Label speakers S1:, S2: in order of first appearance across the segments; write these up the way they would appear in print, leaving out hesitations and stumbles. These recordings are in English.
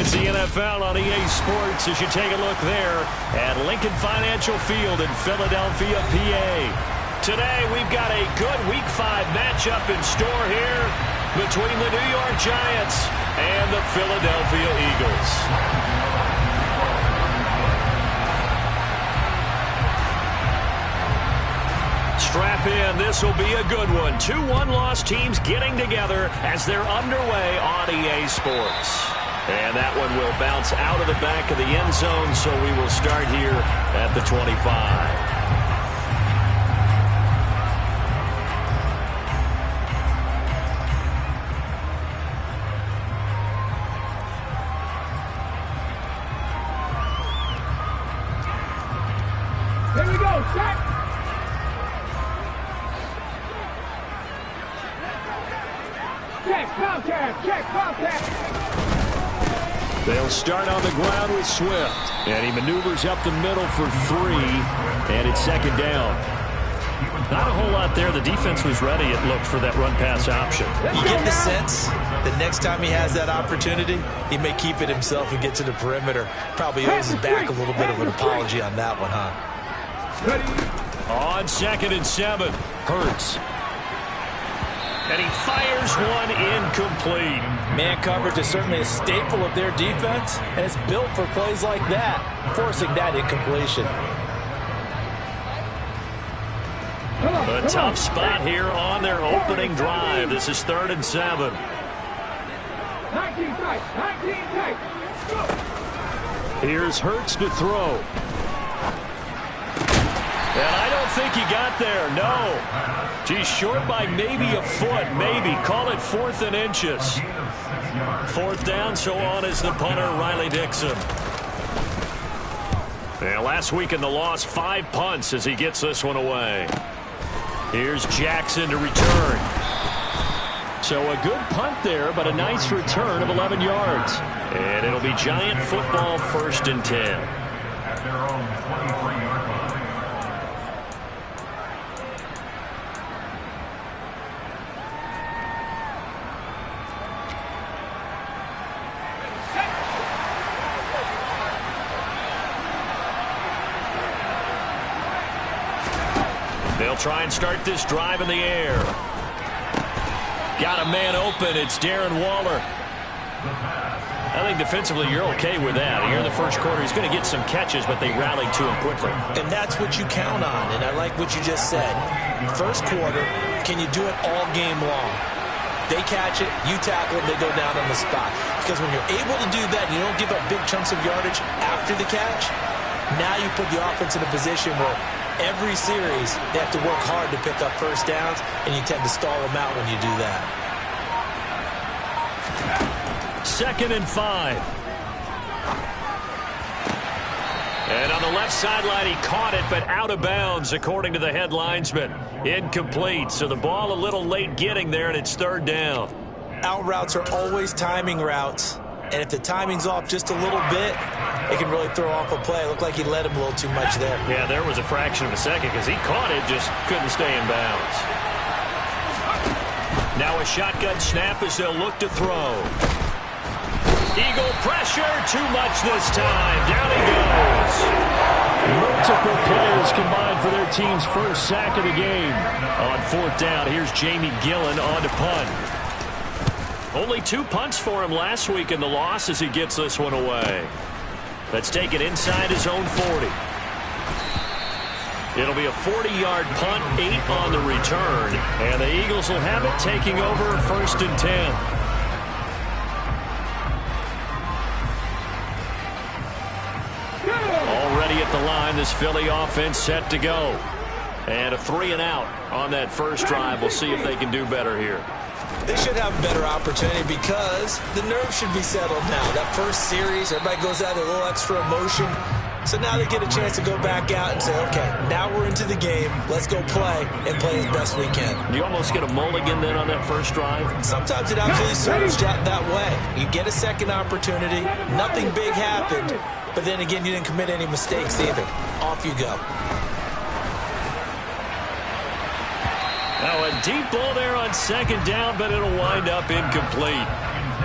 S1: It's the NFL on EA Sports as you take a look there at Lincoln Financial Field in Philadelphia, PA. Today we've got a good Week 5 matchup in store here between the New York Giants and the Philadelphia Eagles. Strap in, this will be a good one. Two one-loss teams getting together as they're underway on EA Sports. And that one will bounce out of the back of the end zone, so we will start here at the 25.
S2: Here we go, check! Check, contact, check, contact!
S1: They'll start on the ground with Swift. And he maneuvers up the middle for 3. And it's second down. Not a whole lot there. The defense was ready, it looked, for that run-pass option.
S3: You get the sense that next time he has that opportunity, he may keep it himself and get to the perimeter. Probably owes his back a little bit of an apology on that one, huh?
S1: On 2nd and 7, Hurts. And he fires one incomplete.
S4: Man coverage is certainly a staple of their defense, and it's built for plays like that, forcing that incompletion.
S1: A tough spot here on their opening drive. This is 3rd and 7.
S2: 19 tight, 19 tight.
S1: Here's Hurts to throw. And I don't think he got there, no. He's short by maybe a foot, maybe. Call it 4th and inches. 4th down, so on is the punter, Riley Dixon. And last week in the loss, 5 punts as he gets this one away. Here's Jackson to return. So a good punt there, but a nice return of 11 yards. And it'll be Giant football, 1st and 10.
S5: At their own 23-yard line.
S1: They'll try and start this drive in the air. Got a man open. It's Darren Waller. I think defensively you're okay with that. Here in the first quarter, he's going to get some catches, but they rallied to him quickly.
S3: And that's what you count on, and I like what you just said. First quarter, can you do it all game long? They catch it, you tackle it, they go down on the spot. Because when you're able to do that, and you don't give up big chunks of yardage after the catch, now you put the offense in a position where every series, they have to work hard to pick up first downs, and you tend to stall them out when you do that.
S1: 2nd and 5. And on the left sideline, he caught it, but out of bounds, according to the head linesman. Incomplete, so the ball a little late getting there, and it's 3rd down.
S3: Out routes are always timing routes, and if the timing's off just a little bit, it can really throw off a play. It looked like he let him a little too much there.
S1: Yeah, there was a fraction of a second because he caught it, just couldn't stay in bounds. Now a shotgun snap as they'll look to throw. Eagle pressure, too much this time. Down he goes. Multiple players combined for their team's first sack of the game. On 4th down, here's Jamie Gillen on to punt. Only 2 punts for him last week in the loss as he gets this one away. Let's take it inside his own 40. It'll be a 40-yard punt, 8 on the return. And the Eagles will have it taking over 1st and 10. Already at the line, this Philly offense set to go. And a 3 and out on that first drive. We'll see if they can do better here.
S3: They should have a better opportunity because the nerves should be settled now. That first series, everybody goes out with a little extra emotion. So now they get a chance to go back out and say, okay, now we're into the game. Let's go play and play as best we can.
S1: You almost get a mulligan then on that first drive?
S3: Sometimes it absolutely serves that way. You get a second opportunity. Nothing big happened. But then again, you didn't commit any mistakes either. Off you go.
S1: Now a deep ball there on 2nd down, but it'll wind up incomplete.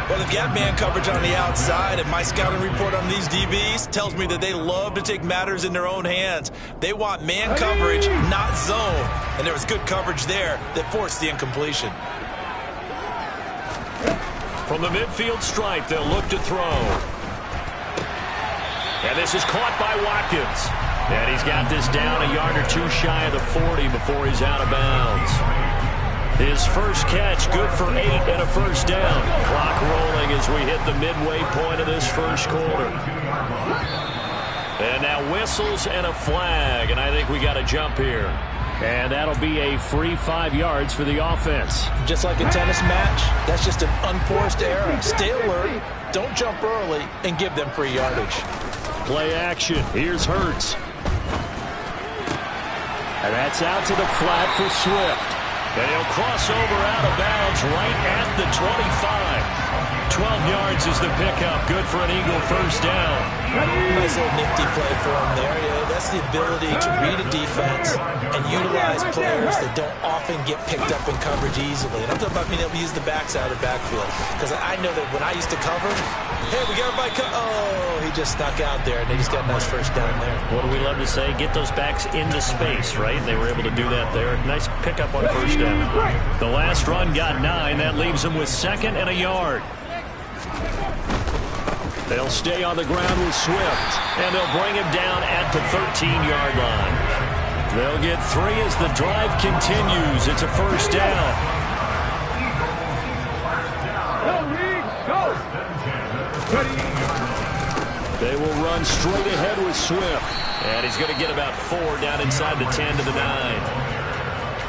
S3: Well, they've got man coverage on the outside, and my scouting report on these DBs tells me that they love to take matters in their own hands. They want man coverage, not zone. And there was good coverage there that forced the incompletion.
S1: From the midfield stripe, they'll look to throw. And this is caught by Watkins. And he's got this down a yard or two shy of the 40 before he's out of bounds. His first catch, good for 8 and a first down. Clock rolling as we hit the midway point of this first quarter. And now whistles and a flag, and I think we got a jump here. And that'll be a free 5 yards for the offense.
S3: Just like a tennis match, that's just an unforced error. Stay alert, don't jump early, and give them free yardage.
S1: Play action. Here's Hurts. And that's out to the flat for Swift. And he'll cross over out of bounds right at the 25. 12 yards is the pickup. Good for an Eagle first down.
S3: Nice little nifty play for him there. Yeah, that's the ability to read a defense and utilize players that don't often get picked up in coverage easily. And I'm talking about being able to use the backside of the backfield. Because I know that when I used to cover, hey, we got everybody oh, he just snuck out there, and they just got a nice first down there.
S1: What do we love to say? Get those backs into space, right? They were able to do that there. Nice pickup on first down. The last run got 9. That leaves them with 2nd and a yard. They'll stay on the ground with Swift, and they'll bring him down at the 13-yard line. They'll get 3 as the drive continues. It's a first down. They will run straight ahead with Swift, and he's going to get about 4 down inside the 10 to the 9.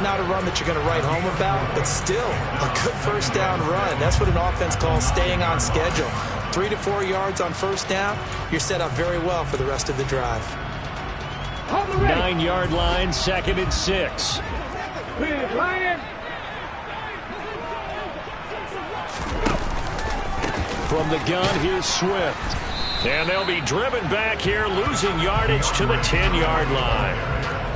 S3: Not a run that you're going to write home about, but still a good first down run. That's what an offense calls staying on schedule. 3 to 4 yards on first down, you're set up very well for the rest of the drive.
S1: 9-yard line, 2nd and 6. From the gun, here's Swift. And they'll be driven back here, losing yardage to the 10-yard line.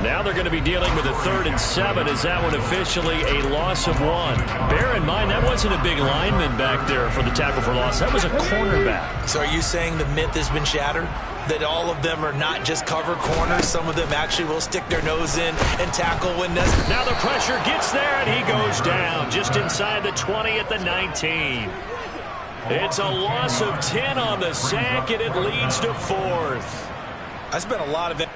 S1: Now they're going to be dealing with a 3rd and 7 as that one officially a loss of 1. Bear in mind, that wasn't a big lineman back there for the tackle for loss. That was a cornerback.
S3: So are you saying the myth has been shattered? That all of them are not just cover corners? Some of them actually will stick their nose in and tackle when necessary.
S1: Now the pressure gets there, and he goes down just inside the 20 at the 19. It's a loss of 10 on the sack, and it leads to 4th.
S3: I spent a lot of it.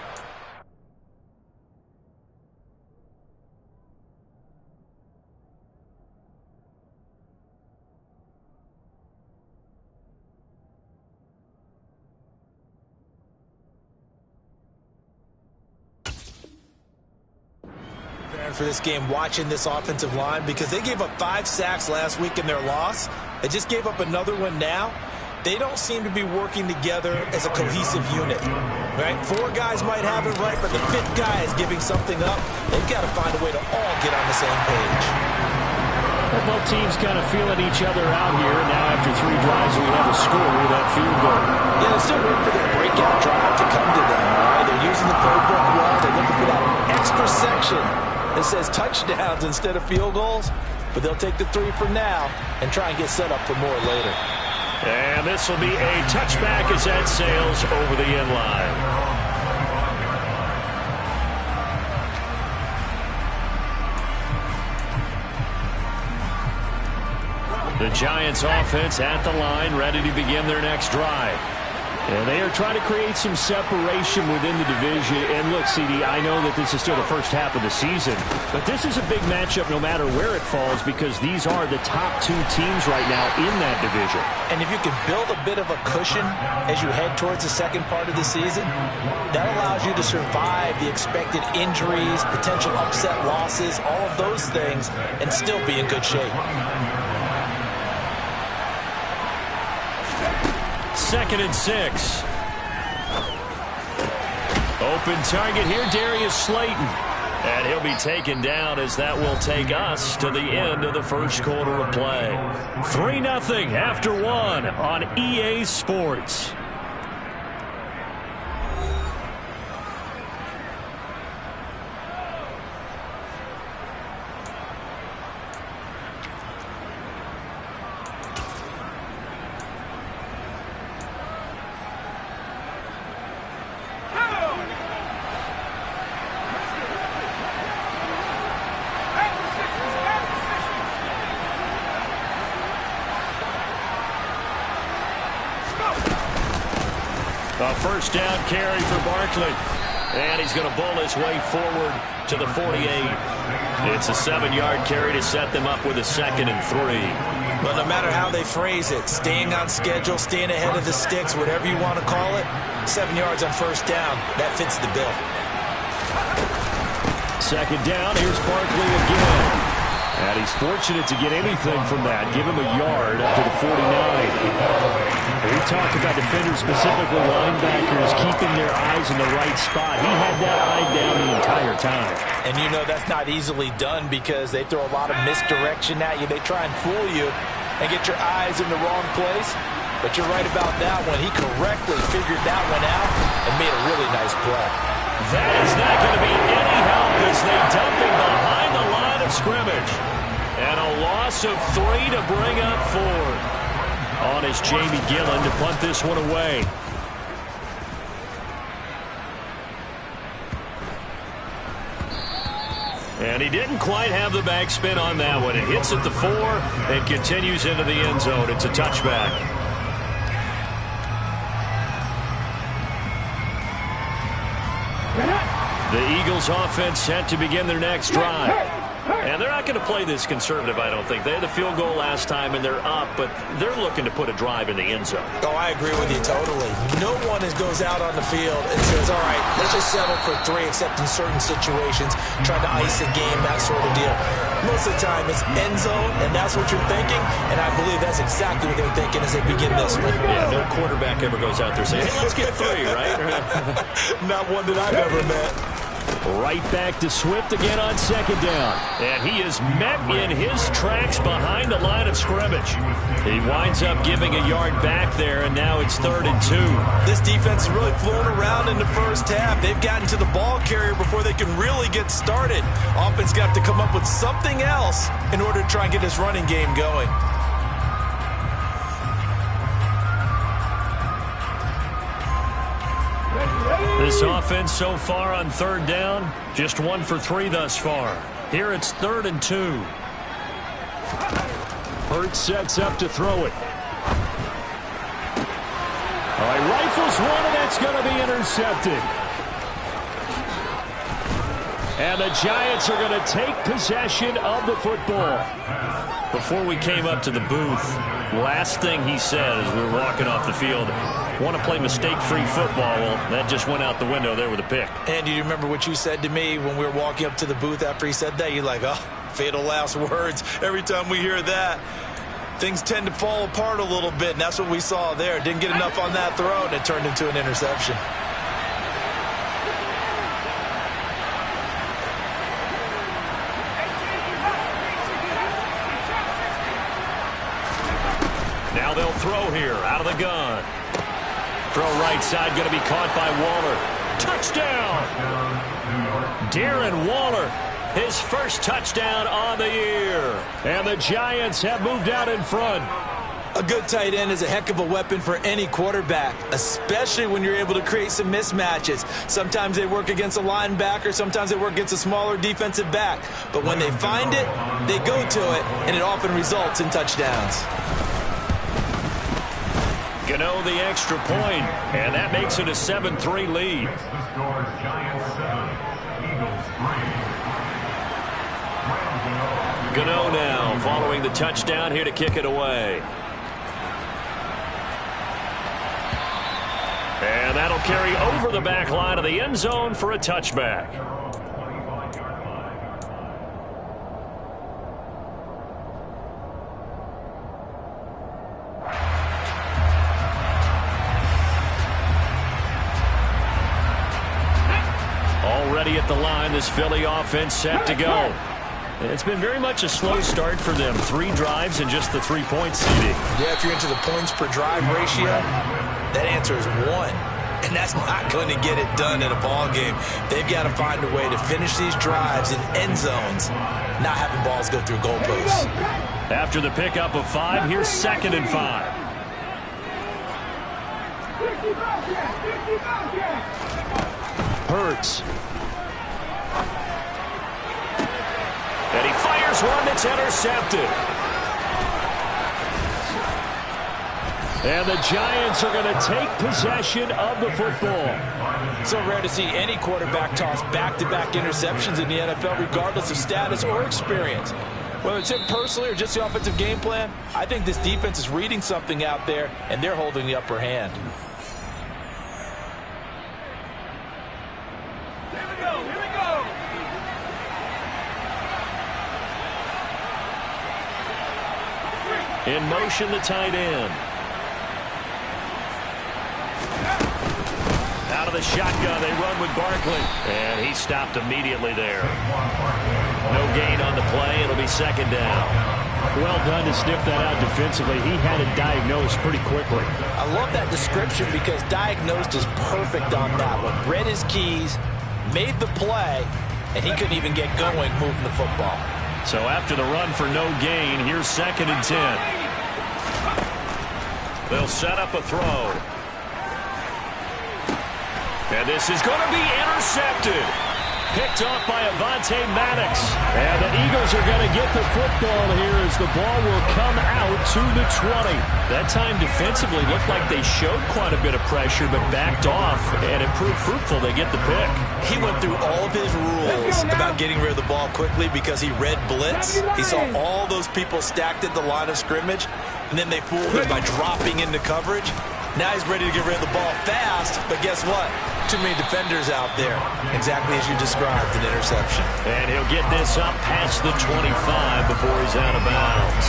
S3: For this game, watching this offensive line, because they gave up 5 sacks last week in their loss. They just gave up another one now. They don't seem to be working together as a cohesive unit, right? 4 guys might have it right, but the 5th guy is giving something up. They've got to find a way to all get on the same page.
S1: Well, both teams kind of feeling each other out here. Now after 3 drives, we have a score with that field goal.
S3: Yeah, they're still waiting for their breakout drive to come to them, all right? They're using the playbook well. They're looking for that extra section. It says touchdowns instead of field goals, but they'll take the 3 for now and try and get set up for more later.
S1: And this will be a touchback as that sails over the end line. The Giants offense at the line, ready to begin their next drive. And they are trying to create some separation within the division. And look, CD, I know that this is still the first half of the season, but this is a big matchup no matter where it falls, because these are the top 2 teams right now in that division.
S3: And if you can build a bit of a cushion as you head towards the second part of the season, that allows you to survive the expected injuries, potential upset losses, all of those things, and still be in good shape.
S1: 2nd and 6. Open target here, Darius Slayton. And he'll be taken down as that will take us to the end of the first quarter of play. 3-0 after 1 on EA Sports. A first down carry for Barkley. And he's going to bull his way forward to the 48. It's a 7-yard carry to set them up with a 2nd and 3.
S3: Well, no matter how they phrase it, staying on schedule, staying ahead of the sticks, whatever you want to call it, 7 yards on first down, that fits the bill.
S1: 2nd down, here's Barkley again. And he's fortunate to get anything from that. Give him a yard up to the 49. We talk about defenders, specifically linebackers, keeping their eyes in the right spot. He had that eye down the entire time.
S4: And you know that's not easily done because they throw a lot of misdirection at you. They try and fool you and get your eyes in the wrong place. But you're right about that one. He correctly figured that one out and made a really nice play.
S1: That is not going to be any help as they dump him behind the line of scrimmage. And a loss of 3 to bring up 4. On is Jamie Gillen to punt this one away. And he didn't quite have the backspin on that one. It hits at the 4 and continues into the end zone. It's a touchback. The Eagles offense set to begin their next drive. And they're not going to play this conservative, I don't think. They had the field goal last time, and they're up, but they're looking to put a drive in the end zone.
S3: Oh, I agree with you totally. No one goes out on the field and says, all right, let's just settle for 3, except in certain situations, trying to ice a game, that sort of deal. Most of the time, it's end zone, and that's what you're thinking, and I believe that's exactly what they're thinking as they begin this one.
S1: Yeah, no quarterback ever goes out there saying, hey, let's get 3, right?
S3: Not one that I've ever met.
S1: Right back to Swift again on 2nd down. And he is met in his tracks behind the line of scrimmage. He winds up giving a yard back there, and now it's 3rd and 2.
S3: This defense is really flown around in the first half. They've gotten to the ball carrier before they can really get started. Offense got to come up with something else in order to try and get this running game going.
S1: This offense so far on 3rd down, just 1 for 3 thus far. Here it's 3rd and 2. Hurts sets up to throw it. All right, rifles one, and that's going to be intercepted. And the Giants are going to take possession of the football. Before we came up to the booth, last thing he said as we were walking off the field, want to play mistake-free football. Well, that just went out the window there with a pick.
S3: And do you remember what you said to me when we were walking up to the booth after he said that? You're like, oh, fatal last words. Every time we hear that, things tend to fall apart a little bit, and that's what we saw there. Didn't get enough on that throw, and it turned into an interception.
S1: Now they'll throw here out of the gun. Throw right side, going to be caught by Waller. Touchdown! Darren Waller, his first touchdown on the year. And the Giants have moved out in front.
S3: A good tight end is a heck of a weapon for any quarterback, especially when you're able to create some mismatches. Sometimes they work against a linebacker, sometimes they work against a smaller defensive back. But when they find it, they go to it, and it often results in touchdowns.
S1: Gano the extra point, and that makes it a 7-3 lead.
S5: This the score, Giants 7, Eagles 3.
S1: Gano now following the touchdown here to kick it away. And that'll carry over the back line of the end zone for a touchback. Already at the line, this Philly offense set to go. It's been very much a slow start for them. 3 drives and just the 3-point seeding.
S3: Yeah, if you're into the points per drive ratio, that answer is 1. And that's not going to get it done in a ball game. They've got to find a way to finish these drives in end zones, not having balls go through goalposts.
S1: After the pickup of 5, here's 2nd and 5. Hurts. And he fires one that's intercepted. And the Giants are going to take possession of the football.
S4: So rare to see any quarterback toss back-to-back interceptions in the NFL, regardless of status or experience. Whether it's him personally or just the offensive game plan, I think this defense is reading something out there, and they're holding the upper hand.
S2: Here we go, here we go.
S1: In motion, the tight end. Out of the shotgun, they run with Barkley. And he stopped immediately there. No gain on the play. It'll be second down. Well done to sniff that out defensively. He had it diagnosed pretty quickly.
S4: I love that description because diagnosed is perfect on that one. Read his keys, made the play, and he couldn't even get going moving the football.
S1: So after the run for no gain, here's 2nd and 10. They'll set up a throw. And this is going to be intercepted. Picked off by Avonte Maddox. And the Eagles are going to get the football here as the ball will come out to the 20. That time defensively looked like they showed quite a bit of pressure but backed off, and it proved fruitful. They get the pick.
S4: He went through all of his rules about getting rid of the ball quickly because he read blitz. He saw all those people stacked at the line of scrimmage, and then they fooled him by dropping into coverage. Now he's ready to get rid of the ball fast, but guess what? Too many defenders out there. Exactly as you described, an interception.
S1: And he'll get this up past the 25 before he's out of bounds.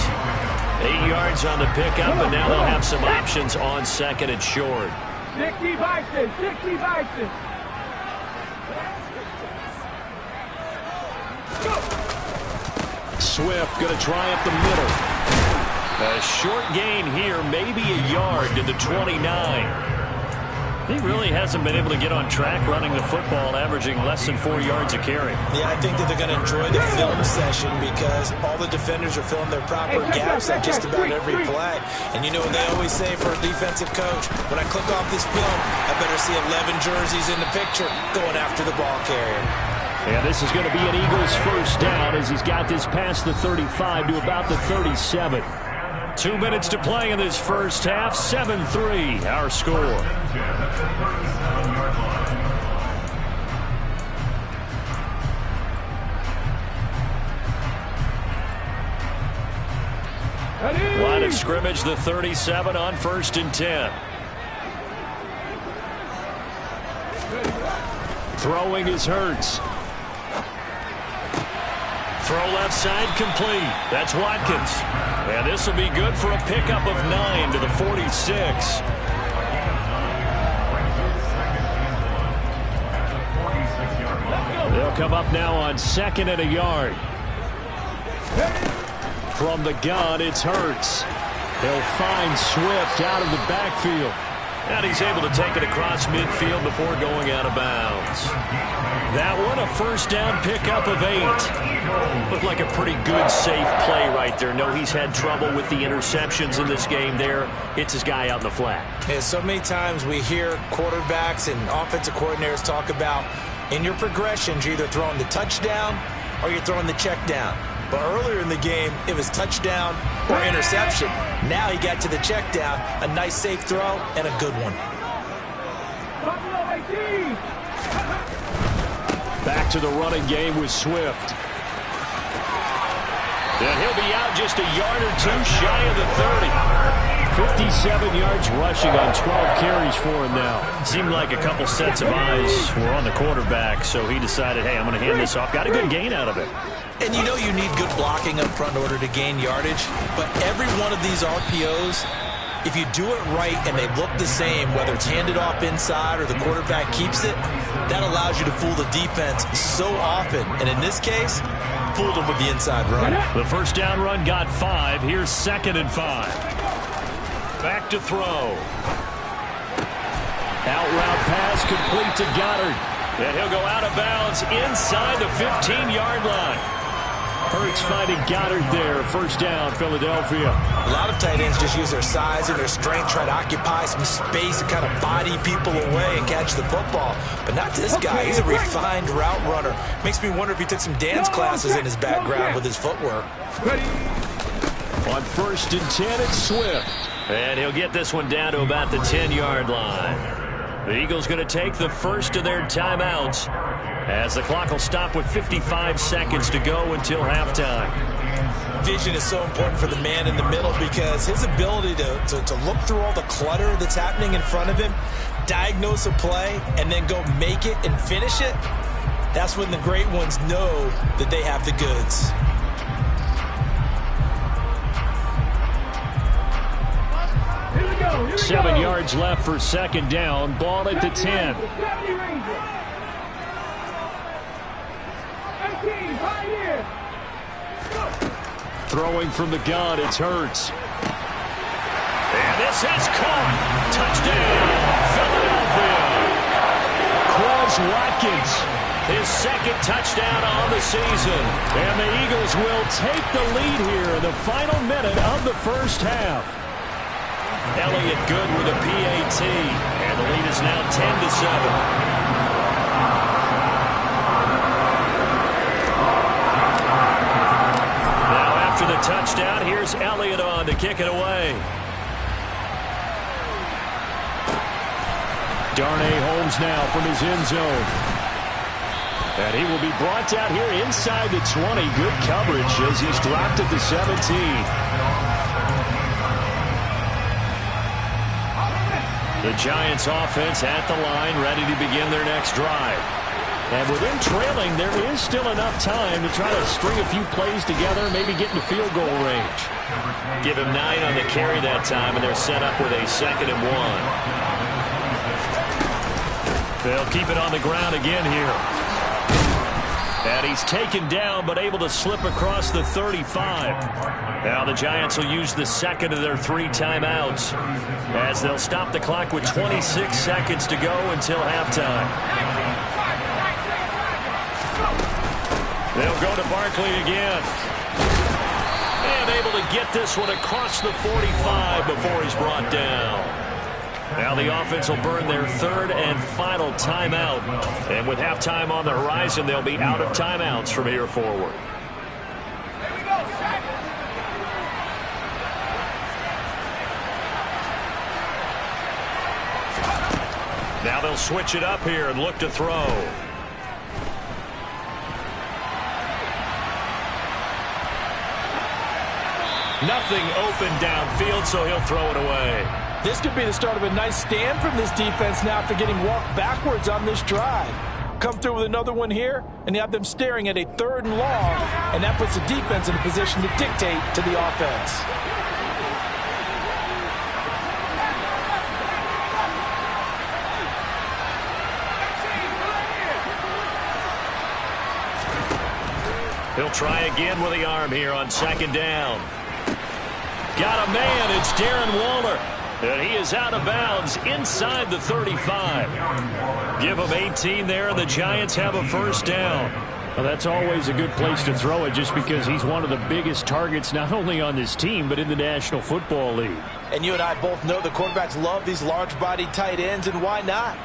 S1: 8 yards on the pickup, and now they'll have some options on 2nd and short.
S2: 60 Bison, 60 Bison.
S1: Swift going to try up the middle. A short gain here, maybe a yard to the 29. He really hasn't been able to get on track running the football, averaging less than 4 yards a carry.
S4: Yeah, I think that they're going to enjoy the film session because all the defenders are filling their proper gaps at just about every play. And you know what they always say for a defensive coach? When I click off this film, I better see 11 jerseys in the picture going after the ball carrier.
S1: And this is going to be an Eagles first down as he's got this past the 35 to about the 37. 2 minutes to play in this first half. 7-3, our score. Line of scrimmage, the 37 on 1st and 10. Throwing is Hurts. Throw left side complete. That's Watkins. And this will be good for a pickup of 9 to the 46. They'll come up now on 2nd and a yard. From the gun, it's Hurts. They'll find Swift out of the backfield. And he's able to take it across midfield before going out of bounds. That one, a first down pickup of 8. Looked like a pretty good, safe play right there. No, he's had trouble with the interceptions in this game there. It's his guy out in the flat.
S4: Yeah, so many times we hear quarterbacks and offensive coordinators talk about in your progressions, you're either throwing the touchdown or you're throwing the check down. But earlier in the game, it was touchdown or interception. Now he got to the check down, a nice safe throw, and a good one.
S1: Back to the running game with Swift. And he'll be out just a yard or two shy of the 30. 57 yards rushing on 12 carries for him now. Seemed like a couple sets of eyes were on the quarterback, so he decided, hey, I'm going to hand this off. Got a good gain out of it.
S4: And you know you need good blocking up front in order to gain yardage, but every one of these RPOs, if you do it right and they look the same, whether it's handed off inside or the quarterback keeps it, that allows you to fool the defense so often. And in this case, fooled them with the inside run.
S1: The first down run got 5. Here's 2nd and 5. Back to throw. Out route pass complete to Goddard. And he'll go out of bounds inside the 15-yard line. Hurts finding Goddard there. First down, Philadelphia.
S4: A lot of tight ends just use their size and their strength, try to occupy some space and kind of body people away and catch the football. But not this guy. He's a refined route runner. Makes me wonder if he took some dance classes in his background with his footwork.
S1: On 1st and 10, it's Swift. And he'll get this one down to about the 10-yard line. The Eagles going to take the first of their timeouts as the clock will stop with 55 seconds to go until halftime.
S3: Vision is so important for the man in the middle because his ability to look through all the clutter that's happening in front of him, diagnose a play, and then go make it and finish it, that's when the great ones know that they have the goods.
S2: Here we go. Here we
S1: 7
S2: go.
S1: yards left for second down. Ball at the 10.
S2: 18, right here.
S1: Throwing from the gun, it's Hurts. And this is caught. Touchdown, Philadelphia. Quaz Watkins, his second touchdown on the season. And the Eagles will take the lead here in the final minute of the first half. Elliott good with a PAT. And the lead is now 10-7. After the touchdown, here's Elliott on to kick it away. Darnay Holmes now from his end zone. And he will be brought down here inside the 20. Good coverage as he's dropped at the 17. The Giants offense at the line, ready to begin their next drive. And with them trailing, there is still enough time to try to string a few plays together, maybe get into field goal range. Give him 9 on the carry that time, and they're set up with a 2nd and 1. They'll keep it on the ground again here. And he's taken down, but able to slip across the 35. Now the Giants will use the second of their 3 timeouts as they'll stop the clock with 26 seconds to go until halftime. They'll go to Barkley again. And able to get this one across the 45 before he's brought down. Now the offense will burn their 3rd and final timeout. And with halftime on the horizon, they'll be out of timeouts from here forward. Now they'll switch it up here and look to throw. Nothing open downfield, so he'll throw it away.
S4: This could be the start of a nice stand from this defense now after getting walked backwards on this drive. Come through with another one here, and you have them staring at a 3rd and long, and that puts the defense in a position to dictate to the offense.
S1: He'll try again with the arm here on 2nd down. Got a man. It's Darren Waller. And he is out of bounds inside the 35. Give him 18 there, and the Giants have a 1st down. Well, that's always a good place to throw it just because he's one of the biggest targets not only on this team but in the National Football League.
S3: And you and I both know the quarterbacks love these large-bodied tight ends, and why not?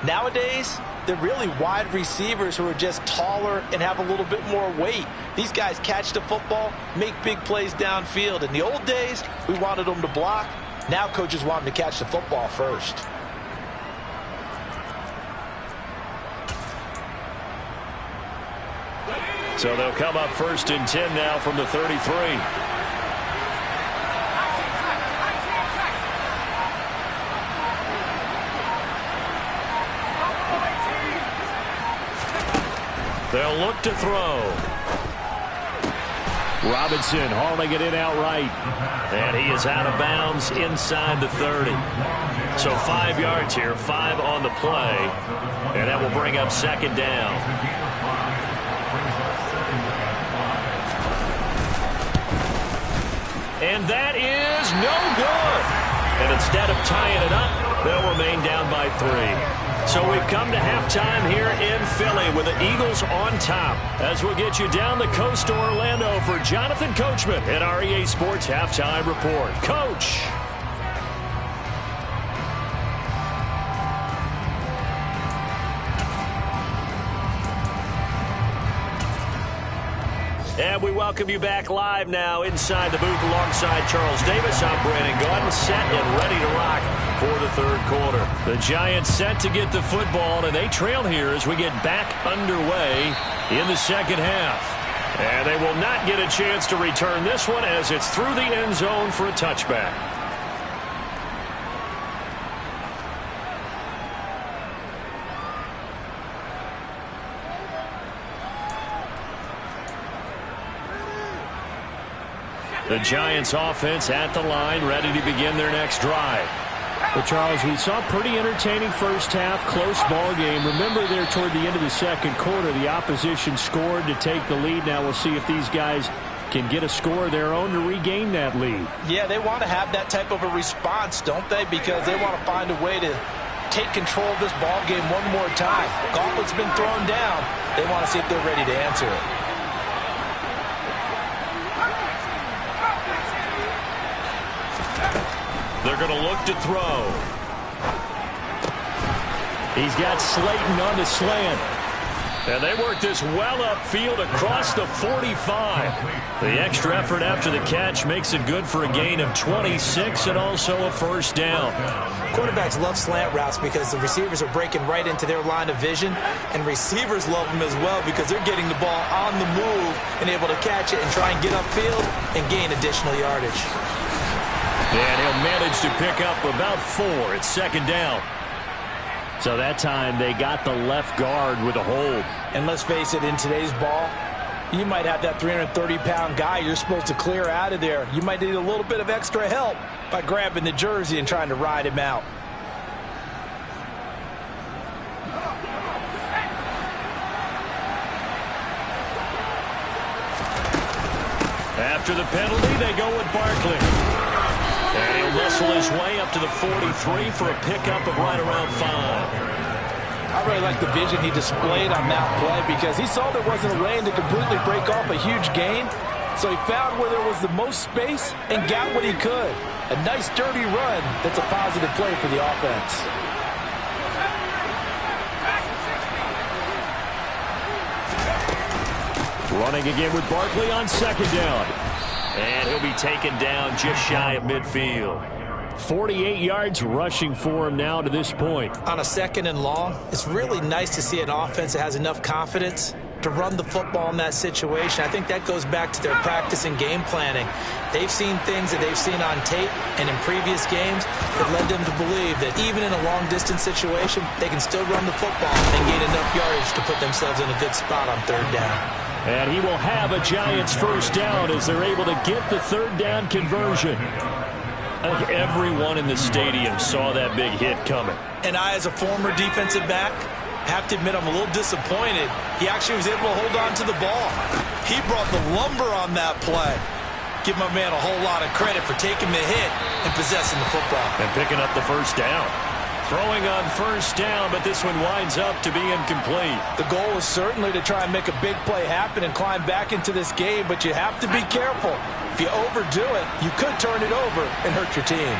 S3: Nowadays, they're really wide receivers who are just taller and have a little bit more weight. These guys catch the football, make big plays downfield. In the old days, we wanted them to block. Now coaches want them to catch the football first.
S1: So they'll come up 1st and 10 now from the 33. They'll look to throw. Robinson hauling it in outright. And he is out of bounds inside the 30. So 5 yards here, 5 on the play. And that will bring up 2nd down. And that is no good. And instead of tying it up, they'll remain down by 3. So we've come to halftime here in Philly with the Eagles on top. As we'll get you down the coast to Orlando for Jonathan Coachman at our EA Sports Halftime Report. Coach. And we welcome you back live now inside the booth alongside Charles Davis. I'm Brandon Gunn, set and ready to rock for the third quarter. The Giants set to get the football, and they trail here as we get back underway in the second half. And they will not get a chance to return this one as it's through the end zone for a touchback. The Giants offense at the line, ready to begin their next drive.
S2: Well, Charles, we saw a pretty entertaining first half, close ball game. Remember there toward the end of the second quarter, the opposition scored to take the lead. Now we'll see if these guys can get a score of their own to regain that lead.
S4: Yeah, they want to have that type of a response, don't they? Because they want to find a way to take control of this ball game one more time. Gauntlet's been thrown down. They want to see if they're ready to answer it.
S1: They're going to look to throw.
S2: He's got Slayton on the slant.
S1: And they work this well upfield across the 45. The extra effort after the catch makes it good for a gain of 26 and also a first down.
S3: Quarterbacks love slant routes because the receivers are breaking right into their line of vision, and receivers love them as well because they're getting the ball on the move and able to catch it and try and get upfield and gain additional yardage.
S1: And he'll manage to pick up about 4 at second down.
S2: So that time they got the left guard with a hold.
S4: And let's face it, in today's ball, you might have that 330-pound guy you're supposed to clear out of there. You might need a little bit of extra help by grabbing the jersey and trying to ride him out.
S1: After the penalty, they go with Barkley. And he'll muscle his way up to the 43 for a pickup of right around 5.
S4: I really like the vision he displayed on that play because he saw there wasn't a lane to completely break off a huge gain. So he found where there was the most space and got what he could. A nice dirty run that's a positive play for the offense.
S2: Running again with Barkley on second down.
S1: And he'll be taken down just shy of midfield.
S2: 48 yards rushing for him now to this point.
S3: On a second and long, it's really nice to see an offense that has enough confidence to run the football in that situation. I think that goes back to their practice and game planning. They've seen things that they've seen on tape and in previous games that led them to believe that even in a long-distance situation, they can still run the football and gain enough yardage to put themselves in a good spot on third down.
S2: And he will have a Giants first down as they're able to get the third down conversion.
S1: I think everyone in the stadium saw that big hit coming.
S3: And I, as a former defensive back, have to admit I'm a little disappointed. He actually was able to hold on to the ball. He brought the lumber on that play. Give my man a whole lot of credit for taking the hit and possessing the football.
S1: And picking up the first down. Throwing on first down, but this one winds up to be incomplete.
S4: The goal is certainly to try and make a big play happen and climb back into this game, but you have to be careful. If you overdo it, you could turn it over and hurt your team.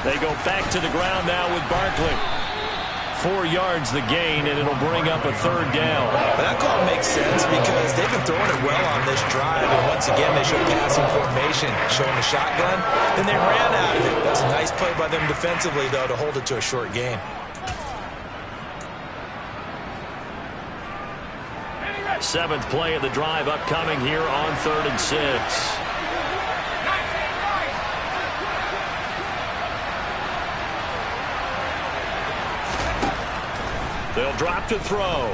S1: They go back to the ground now with Barkley. 4 yards the gain, and it'll bring up a third down.
S3: But that call makes sense because they've been throwing it well on this drive, and once again they show passing formation, showing the shotgun. Then they ran out of it. That's a nice play by them defensively, though, to hold it to a short gain.
S1: Seventh play of the drive upcoming here on 3rd and 6. They'll drop to throw.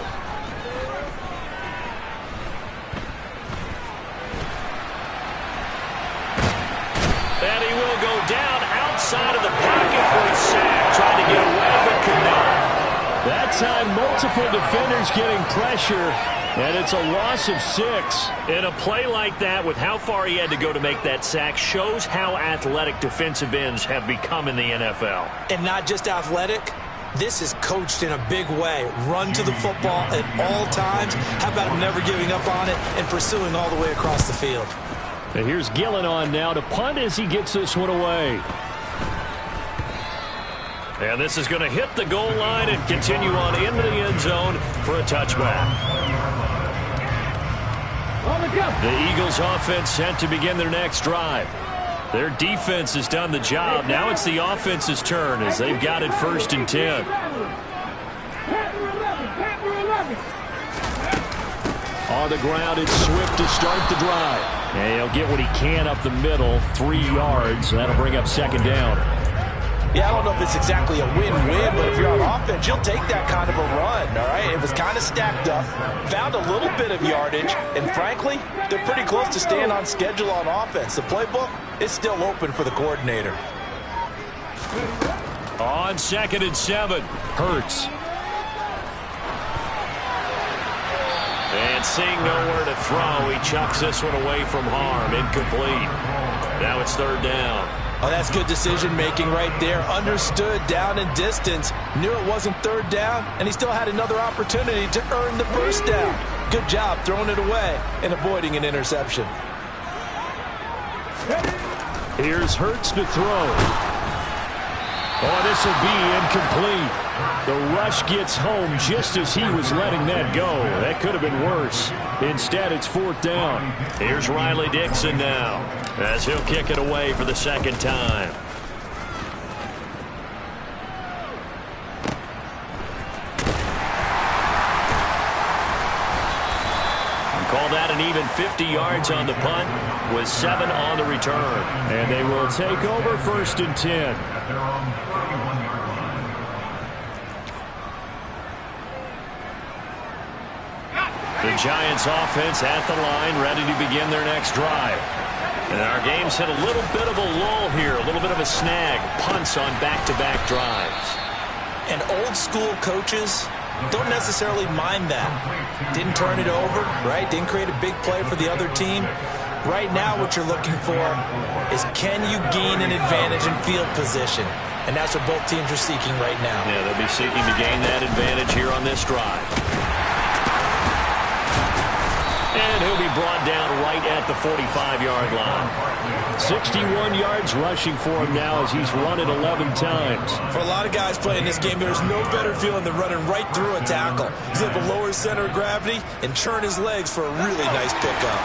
S1: And he will go down outside of the pocket for a sack. Trying to get away, but could not.
S2: That time, multiple defenders getting pressure, and it's a loss of 6.
S1: In a play like that, with how far he had to go to make that sack, shows how athletic defensive ends have become in the NFL.
S3: And not just athletic. This is coached in a big way. Run to the football at all times. How about him never giving up on it and pursuing all the way across the field?
S2: And here's Gillen on now to punt as he gets this one away.
S1: And this is going to hit the goal line and continue on into the end zone for a touchback.
S2: The Eagles offense set to begin their next drive. Their defense has done the job. Now it's the offense's turn as they've got it 1st and 10. On the ground, it's Swift to start the drive. And he'll get what he can up the middle, 3 yards. That'll bring up 2nd down.
S3: Yeah, I don't know if it's exactly a win-win, but if you're on offense, you'll take that kind of a run, all right? It was kind of stacked up, found a little bit of yardage, and frankly, they're pretty close to staying on schedule on offense. The playbook is still open for the coordinator.
S2: On 2nd and 7, Hurts. And seeing nowhere to throw, he chucks this one away from harm. Incomplete. Now it's 3rd down.
S3: Oh, that's good decision-making right there. Understood down and distance. Knew it wasn't 3rd down, and he still had another opportunity to earn the 1st down. Good job throwing it away and avoiding an interception.
S2: Here's Hurts to throw. Oh, this will be incomplete. The rush gets home just as he was letting that go. That could have been worse. Instead, it's 4th down. Here's Riley Dixon now as he'll kick it away for the 2nd time. Call that an even 50 yards on the punt with 7 on the return. And they will take over 1st and 10. The Giants offense at the line, ready to begin their next drive. And our game's hit a little bit of a lull here, a little bit of a snag. Punts on back-to-back drives.
S3: And old school coaches don't necessarily mind that. Didn't turn it over, right? Didn't create a big play for the other team. Right now what you're looking for is can you gain an advantage in field position? And that's what both teams are seeking right now.
S2: Yeah, they'll be seeking to gain that advantage here on this drive. And he'll be brought down right at the 45-yard line. 61 yards rushing for him now as he's run it 11 times.
S3: For a lot of guys playing this game, there's no better feeling than running right through a tackle. He's able to lower his center of gravity and churn his legs for a really nice pickup.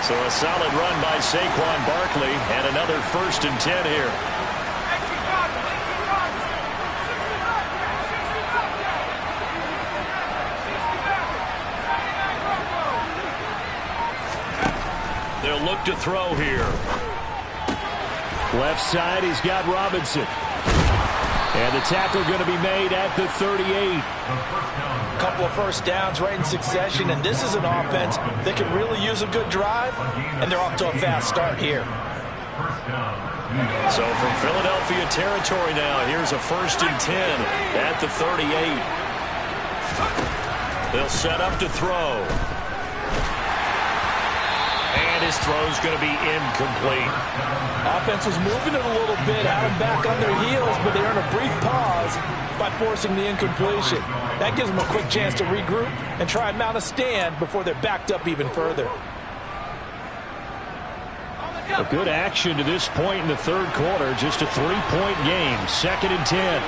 S2: So a solid run by Saquon Barkley and another 1st and 10 here. They'll look to throw here. Left side, he's got Robinson. And the tackle going to be made at the 38.
S3: A couple of 1st downs right in succession, and this is an offense that can really use a good drive, and they're off to a fast start here.
S2: So from Philadelphia territory now, here's a 1st and 10 at the 38. They'll set up to throw. And his throw's going to be incomplete.
S3: Offense was moving it a little bit, had them back on their heels, but they earn a brief pause by forcing the incompletion. That gives them a quick chance to regroup and try and mount a stand before they're backed up even further.
S2: A good action to this point in the 3rd quarter. Just a 3-point game. 2nd and 10.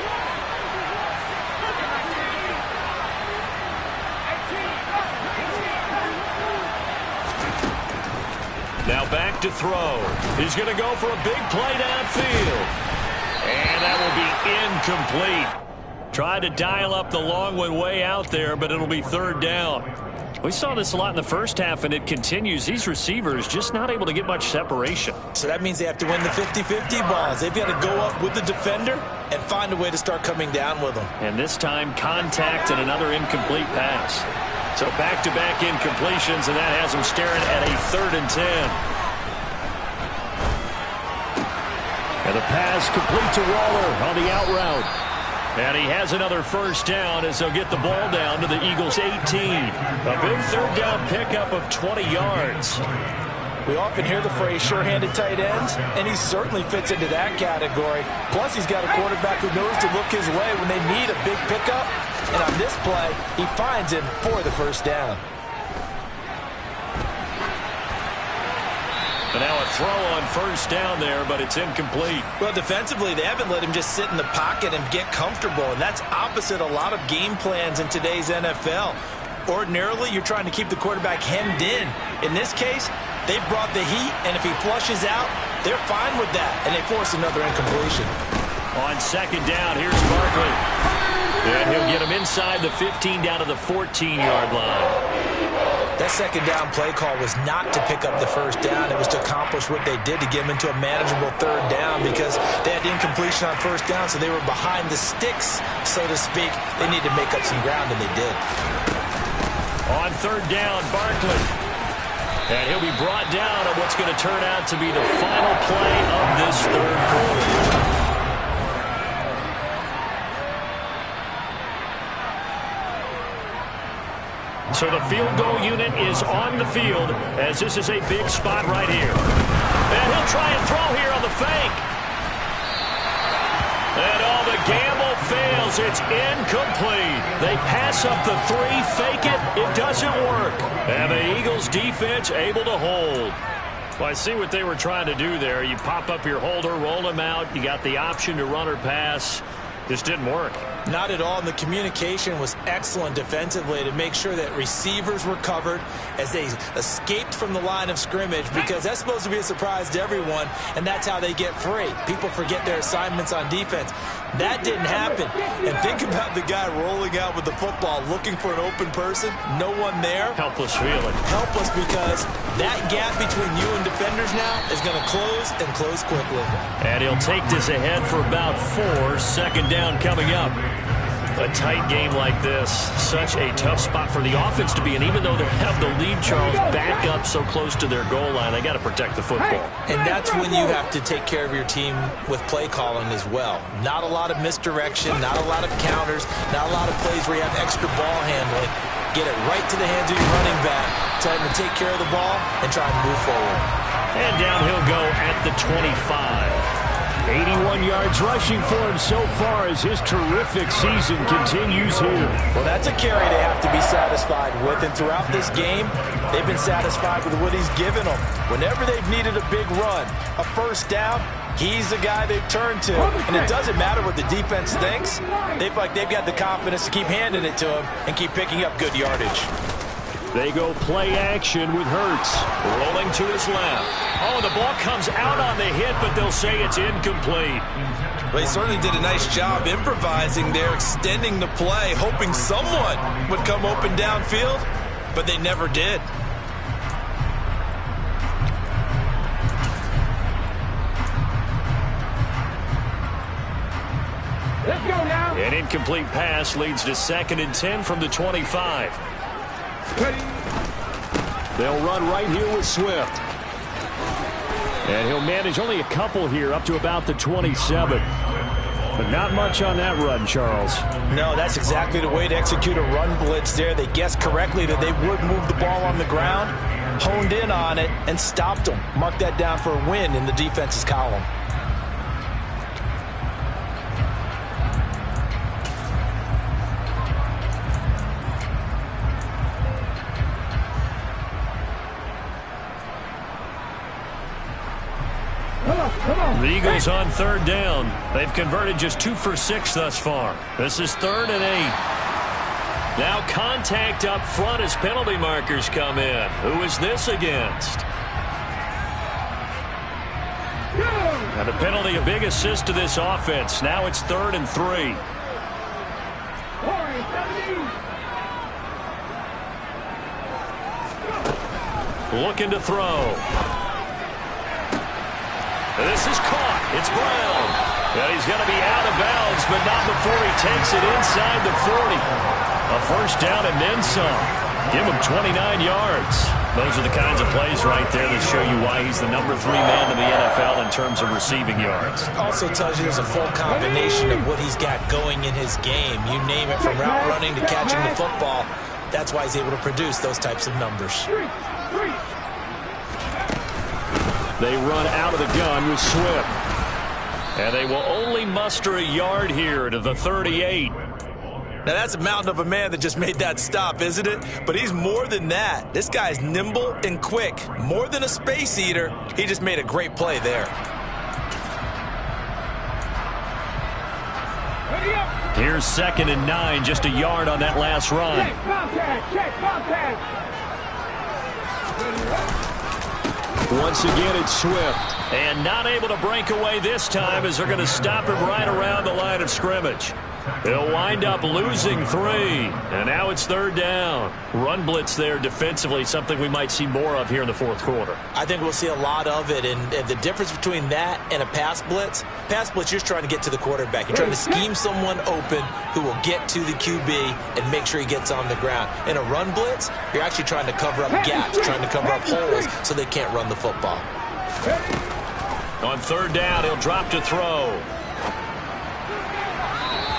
S2: Now back to throw. He's going to go for a big play downfield. And that will be incomplete. Tried to dial up the long one way out there, but it'll be 3rd down. We saw this a lot in the first half, and it continues. These receivers just not able to get much separation.
S3: So that means they have to win the 50-50 balls. They've got to go up with the defender and find a way to start coming down with them.
S2: And this time, contact and another incomplete pass. So back-to-back incompletions, and that has them staring at a 3rd and 10. And the pass complete to Waller on the out route. And he has another 1st down as they'll get the ball down to the Eagles' 18. A big 3rd down pickup of 20 yards.
S3: We often hear the phrase sure-handed tight ends, and he certainly fits into that category. Plus, he's got a quarterback who knows to look his way when they need a big pickup. And on this play, he finds him for the 1st down.
S2: And now a throw on 1st down there, but it's incomplete.
S3: Well, defensively, they haven't let him just sit in the pocket and get comfortable, and that's opposite a lot of game plans in today's NFL. Ordinarily, you're trying to keep the quarterback hemmed in In this case, they brought the heat, and if he flushes out, they're fine with that, and they force another incompletion.
S2: On second down, here's Barkley. And he'll get him inside the 15 down to the 14-yard line.
S3: That second down play call was not to pick up the first down. It was to accomplish what they did to get them into a manageable third down because they had incompletion on first down, so they were behind the sticks, so to speak. They needed to make up some ground, and they did.
S2: On third down, Barkley. And he'll be brought down on what's going to turn out to be the final play of this third quarter. So the field goal unit is on the field as this is a big spot right here. And he'll try and throw here on the fake. And all the gamble fails. It's incomplete. They pass up the three, fake it. It doesn't work. And the Eagles defense able to hold. Well, I see what they were trying to do there. You pop up your holder, roll him out. You got the option to run or pass. Just didn't work.
S3: Not at all, and the communication was excellent defensively to make sure that receivers were covered as they escaped from the line of scrimmage because that's supposed to be a surprise to everyone, and that's how they get free. People forget their assignments on defense. That didn't happen. And think about the guy rolling out with the football looking for an open person, no one there.
S2: Helpless feeling.
S3: Helpless because that gap between you and defenders now is going to close and close quickly.
S2: And he'll take this ahead for about 4. Second down coming up. A tight game like this, such a tough spot for the offense to be in. Even though they have the lead, Charles, back up so close to their goal line, they got to protect the football.
S3: And that's when you have to take care of your team with play calling as well. Not a lot of misdirection, not a lot of counters, not a lot of plays where you have extra ball handling. Get it right to the hands of your running back, tell him to take care of the ball, and try and move forward.
S2: And down he'll go at the 25. 81 yards rushing for him so far as his terrific season continues here.
S3: Well, that's a carry they have to be satisfied with, and throughout this game, they've been satisfied with what he's given them. Whenever they've needed a big run, a first down, he's the guy they've turned to. And it doesn't matter what the defense thinks. They've got the confidence to keep handing it to him and keep picking up good yardage.
S2: They go play action with Hurts. Rolling to his left. Oh, the ball comes out on the hit, but they'll say it's incomplete.
S3: Well, he certainly did a nice job improvising there, extending the play, hoping someone would come open downfield, but they never did.
S6: Let's go now.
S2: An incomplete pass leads to 2nd and 10 from the 25. They'll run right here with Swift. And he'll manage only a couple here up to about the 27. But not much on that run, Charles.
S3: No, that's exactly the way to execute a run blitz there. They guessed correctly that they would move the ball on the ground, honed in on it, and stopped them. Mark that down for a win in the defense's column.
S2: The Eagles on third down. They've converted just 2 for 6 thus far. This is 3rd and 8. Now contact up front as penalty markers come in. Who is this against? And a penalty, a big assist to this offense. Now it's 3rd and 3. Looking to throw. This is caught. It's Brown. And he's going to be out of bounds, but not before he takes it inside the 40. A first down and then some. Give him 29 yards. Those are the kinds of plays right there that show you why he's the number 3 man in the NFL in terms of receiving yards.
S3: Also tells you there's a full combination of what he's got going in his game. You name it, from route running to catching the football. That's why he's able to produce those types of numbers.
S2: They run out of the gun with Swift. And they will only muster a yard here to the 38.
S3: Now, that's a mountain of a man that just made that stop, isn't it? But he's more than that. This guy's nimble and quick. More than a space eater, he just made a great play there.
S2: Here's 2nd and 9, just a yard on that last run.
S6: Check contact, check contact.
S2: Once again, it's Swift.
S1: And not able to break away this time as they're going to stop him right around the line of scrimmage. He'll wind up losing 3. And now it's 3rd down. Run blitz there defensively, something we might see more of here in the 4th quarter.
S3: I think we'll see a lot of it. And the difference between that and a pass blitz, you're just trying to get to the quarterback. You're trying to scheme someone open who will get to the QB and make sure he gets on the ground. In a run blitz, you're actually trying to cover up gaps, trying to cover up holes so they can't run the football.
S1: On 3rd down, he'll drop to throw.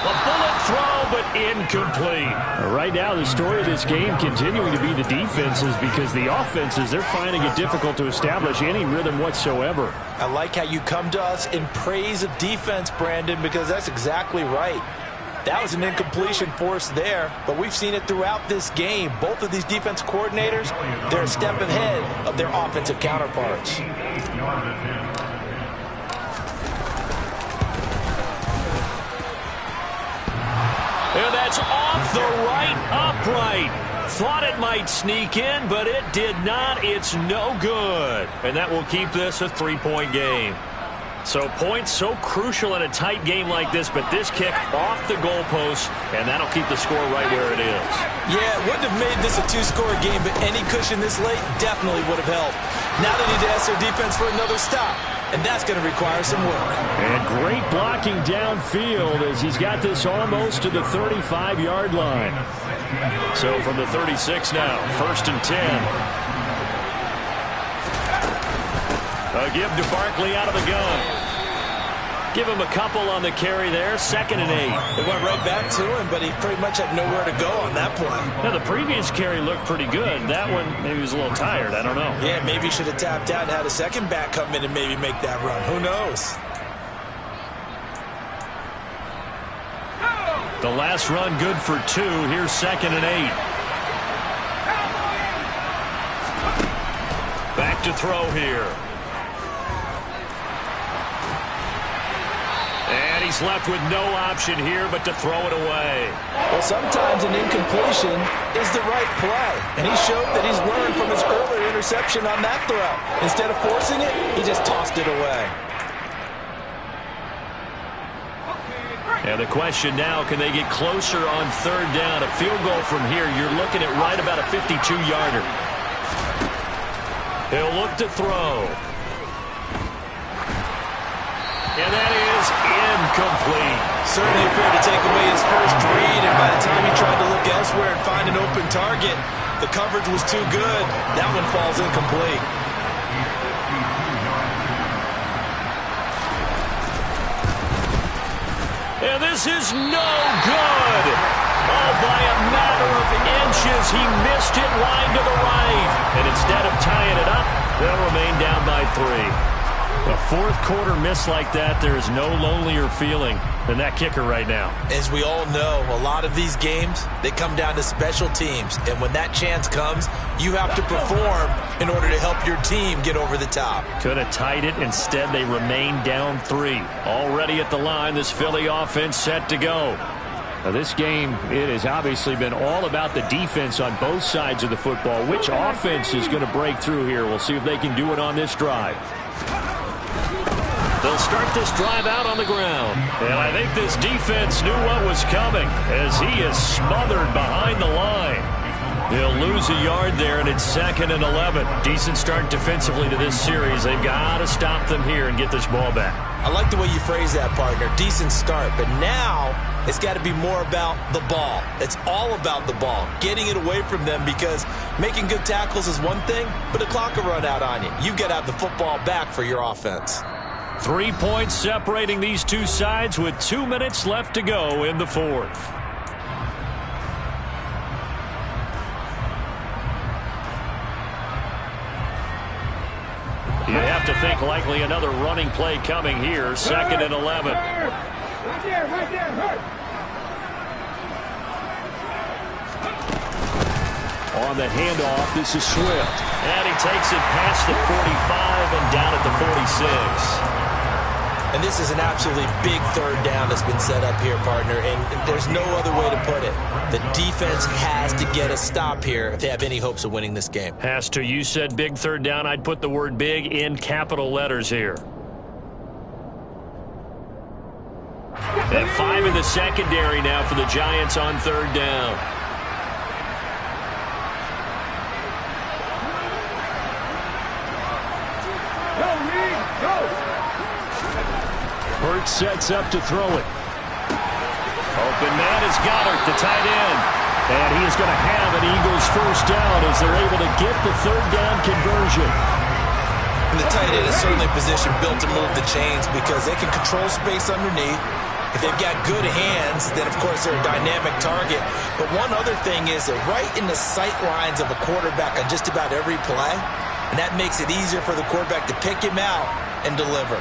S1: A bullet throw, but incomplete.
S2: Right now, the story of this game continuing to be the defenses, because the offenses, they're finding it difficult to establish any rhythm whatsoever.
S4: I like how you come to us in praise of defense, Brandon, because that's exactly right. That was an incompletion force there, but we've seen it throughout this game. Both of these defense coordinators, they're a step ahead of their offensive counterparts.
S1: And that's off the right upright. Thought it might sneak in, but it did not. It's no good. And that will keep this a 3-point game. So points so crucial in a tight game like this, but this kick off the goalpost, and that'll keep the score right where it is.
S3: Yeah, it wouldn't have made this a 2-score game, but any cushion this late definitely would have helped. Now they need to ask their defense for another stop, and that's going to require some work.
S2: And great blocking downfield as he's got this almost to the 35-yard line.
S1: So from the 36 now, 1st and 10. A give to Barkley out of the gun. Give him a couple on the carry there. 2nd and 8.
S3: It went right back to him, but he pretty much had nowhere to go on that play.
S1: Now, the previous carry looked pretty good. That one, maybe he was a little tired. I don't know.
S3: Yeah, maybe he should have tapped out and had a second back come in and maybe make that run. Who knows?
S1: The last run good for 2. Here's 2nd and 8. Back to throw here. And he's left with no option here but to throw it away.
S3: Well, sometimes an incompletion is the right play. And he showed that he's learned from his earlier interception on that throw. Instead of forcing it, he just tossed it away.
S1: And the question now, can they get closer on 3rd down? A field goal from here, you're looking at right about a 52-yarder. He'll look to throw. And that is incomplete.
S3: Certainly appeared to take away his first read, and by the time he tried to look elsewhere and find an open target, the coverage was too good. That one falls incomplete.
S1: And this is no good. Oh, by a matter of inches, he missed it wide to the right. And instead of tying it up, they'll remain down by 3. A 4th quarter miss like that, there is no lonelier feeling than that kicker right now.
S3: As we all know, a lot of these games, they come down to special teams. And when that chance comes, you have to perform in order to help your team get over the top.
S1: Could have tied it. Instead, they remain down 3. Already at the line, this Philly offense set to go.
S2: Now, this game, it has obviously been all about the defense on both sides of the football. Which offense is going to break through here? We'll see if they can do it on this drive.
S1: They'll start this drive out on the ground. And I think this defense knew what was coming as he is smothered behind the line. They'll lose a yard there, and it's 2nd and 11. Decent start defensively to this series. They've got to stop them here and get this ball back.
S3: I like the way you phrase that, partner. Decent start. But now it's got to be more about the ball. It's all about the ball. Getting it away from them, because making good tackles is one thing, but the clock will run out on you. You've got to have the football back for your offense.
S1: 3 points separating these two sides with 2 minutes left to go in the 4th. You have to think likely another running play coming here. 2nd and 11.
S5: Right there, hurt.
S2: On the handoff, this is Swift.
S1: And he takes it past the 45 and down at the 46.
S3: And this is an absolutely big third down that's been set up here, partner, and there's no other way to put it. The defense has to get a stop here if they have any hopes of winning this game.
S1: Has to. You said big third down. I'd put the word big in capital letters here. At 5 in the secondary now for the Giants on third down.
S2: Hurts sets up to throw it.
S1: Open man is Goddard, the tight end. And he is going to have an Eagles first down as they're able to get the third down conversion.
S3: And the tight end is certainly a position built to move the chains because they can control space underneath. If they've got good hands, then, of course, they're a dynamic target. But one other thing is they're right in the sight lines of a quarterback on just about every play. And that makes it easier for the quarterback to pick him out and deliver.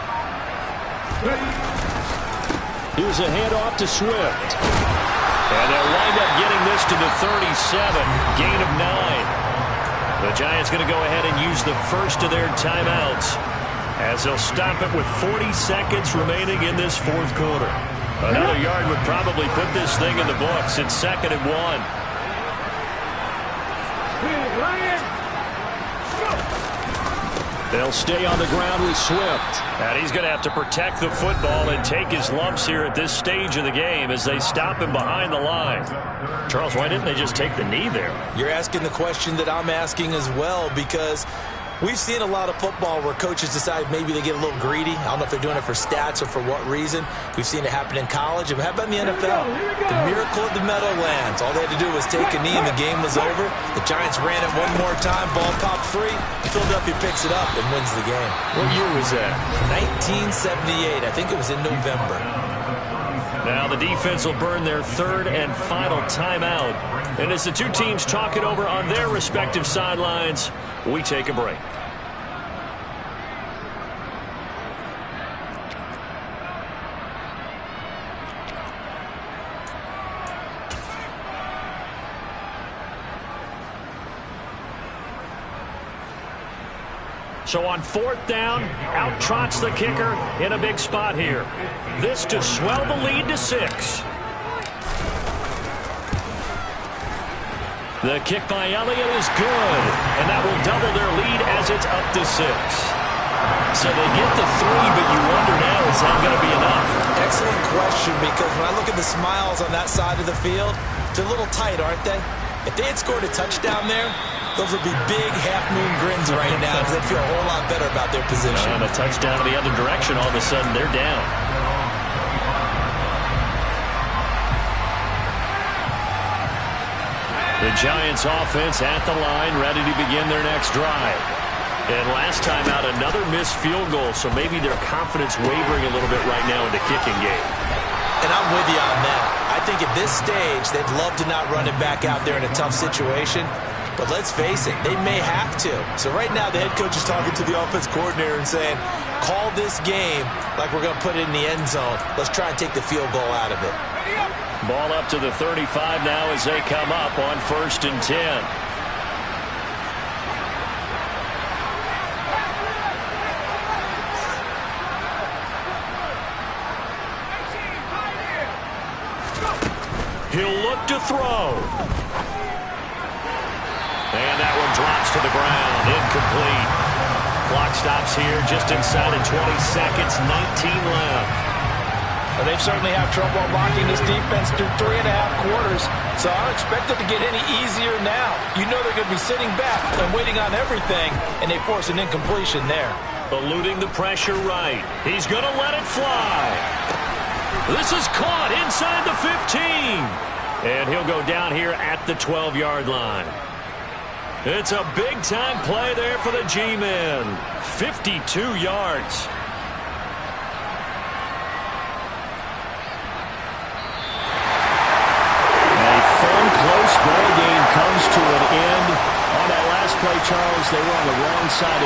S2: Here's a handoff to Swift.
S1: And they'll wind up getting this to the 37, gain of 9. The Giants going to go ahead and use the first of their timeouts as they'll stop it with 40 seconds remaining in this fourth quarter. Another yard would probably put this thing in the books. It's 2nd and 1.
S2: They'll stay on the ground with Swift.
S1: And he's going to have to protect the football and take his lumps here at this stage of the game as they stop him behind the line. Charles, why didn't they just take the knee there?
S3: You're asking the question that I'm asking as well, because we've seen a lot of football where coaches decide maybe they get a little greedy. I don't know if they're doing it for stats or for what reason. We've seen it happen in college. And how about in the NFL? The miracle of the Meadowlands. All they had to do was take a knee and the game was over. The Giants ran it one more time. Ball popped free. Philadelphia picks it up and wins the game.
S1: What year was that?
S3: 1978. I think it was in November.
S1: Now the defense will burn their third and final timeout. And as the two teams talk it over on their respective sidelines, we take a break. So on fourth down, out trots the kicker in a big spot here. This to swell the lead to 6. The kick by Elliott is good, and that will double their lead as it's up to 6. So they get the 3, but you wonder now, is that going to be enough?
S3: Excellent question, because when I look at the smiles on that side of the field, they're a little tight, aren't they? If they had scored a touchdown there, those would be big half-moon grins right now because they'd feel a whole lot better about their position.
S1: And a touchdown in the other direction, all of a sudden they're down. The Giants offense at the line, ready to begin their next drive. And last time out, another missed field goal, so maybe their confidence wavering a little bit right now in the kicking game.
S3: And I'm with you on that. I think at this stage, they'd love to not run it back out there in a tough situation. But let's face it, they may have to. So right now, the head coach is talking to the offense coordinator and saying, call this game like we're going to put it in the end zone. Let's try and take the field goal out of it.
S1: Ball up to the 35 now as they come up on 1st and 10. He'll look to throw. And that one drops to the ground. Incomplete. Clock stops here just inside of 20 seconds. 19 left.
S4: Well, they've certainly had trouble unlocking this defense through 3.5 quarters. So I don't expect it to get any easier now. You know they're going to be sitting back and waiting on everything, and they force an incompletion there.
S1: Eluding the pressure right. He's going to let it fly. This is caught inside the 15. And he'll go down here at the 12-yard line. It's a big-time play there for the G-men. 52 yards.
S2: A fun, close ball game comes to an end. On that last play, Charles, they were on the wrong side of